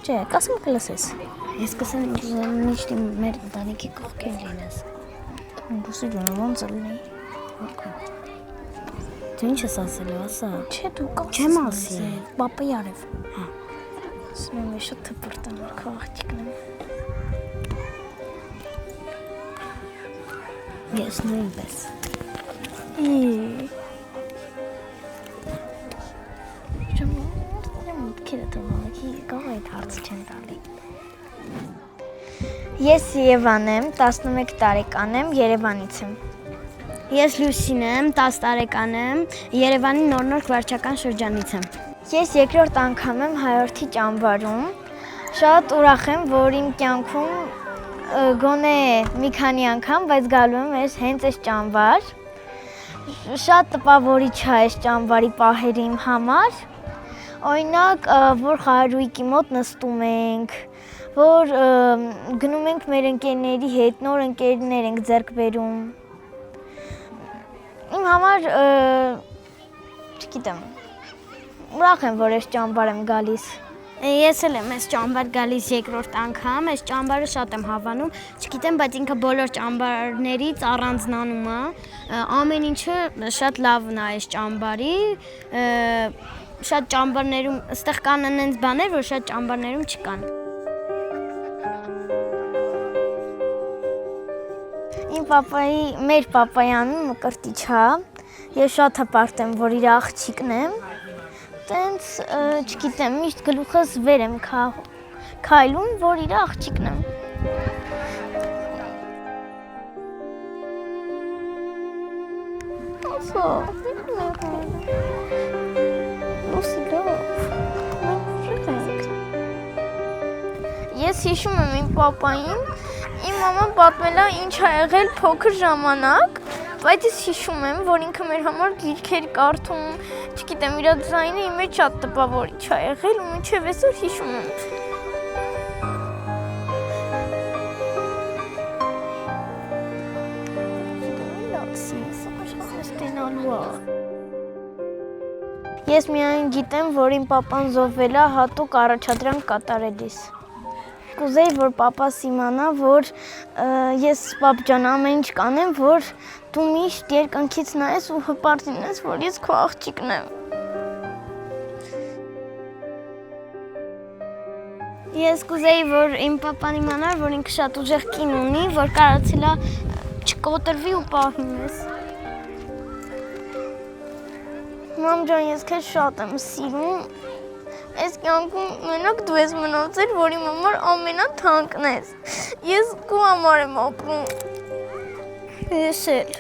Չէ, կասում կլսես։ Ես կսեմ միշտ մեր ընտանիքի կողքին լինես։ Դուսի ջան, ոնց է լինի։ Դու ինչ ես ասելու, ասա։ Չէ, դու կասես։ Չեմ ասի։ Պապայի արև։ Հա։ Ասում եմ, շատ թպրտան քո աղջիկն եմ։ Ես նույնպես։ Ես Եվան եմ, 11 տարեկան եմ, Երևանից եմ։ Ես Լուսին եմ, 10 տարեկան եմ, Երևանի նոր վարչական շրջանից եմ։ Ես երկրորդ անգամ եմ հայորդի ճամբարում։ Շատ ուրախ եմ, որ իմ կյանքում գոնե մի քանի անգամ, բայց գալու եմ հենց այս ճամբար։ Շատ տպավորիչ է այս ճամբարի պահերը իմ համար։ Օրինակ, որ խարույկի մոտ նստում ենք, որ գնում ենք մեր ընկերների հետ, նոր ընկերներ ենք ձեռք բերում։ Իմ համար, չգիտեմ, ուրախ եմ, որ այս ճամբար եմ գալիս։ Ես էլ եմ այս ճամբար գալիս երկրորդ անգամ, այս ճամբարը շատ եմ հավանում, չգիտեմ, բայց ինքը բոլոր ճամբարներից առանձնանում է, ամեն ինչը շատ լավն է այս ճամբարի, շատ ճամբարներում, այստեղ կան այնց բաներ, որ շատ ճամբարներում չկան։ Մեր պապայի անունը Մկրտիչ է, ես շատ հպարտ եմ, որ իր աղջիկն եմ, տենց, չգիտեմ, միշտ գլուխս վեր եմ քայլում, որ իր աղջիկն եմ։ Ասա, լուսի լավ, ես հիշում եմ իմ պապային, իմ մաման պատմել է ինչ ա եղել փոքր ժամանակ, բայց ես հիշում եմ, որ ինքը մեր համար գիրքեր կարդում, չգիտեմ, իր ձայնը իմ մեջ շատ տպավորիչ ա եղել ու մինչև այսօր հիշում եմ։ Ես միայն գիտեմ, որ իմ պապան զոհվել է հատուկ առաջադրանք կատարելիս։ Կուզեի, որ պապաս իմանա, որ ես պապ ջան ամեն ինչ կանեմ, որ դու միշտ երկնքից նայես ու հպարտ լինես, որ ես քո աղջիկն եմ։ Ես կուզեի, որ իմ պապան իմանար, որ ինքը շատ ուժեղ կին ունի, որ կարողացել է չկոտրվի ու պահի մեզ։ Մամ ջան, ես քեզ շատ եմ սիրում։ Այս կյանքում մենակ դու ես մնացել, որ իմ համար ամենաթանկն ես։ Ես քո համար եմ ապրում։ Ես էլ։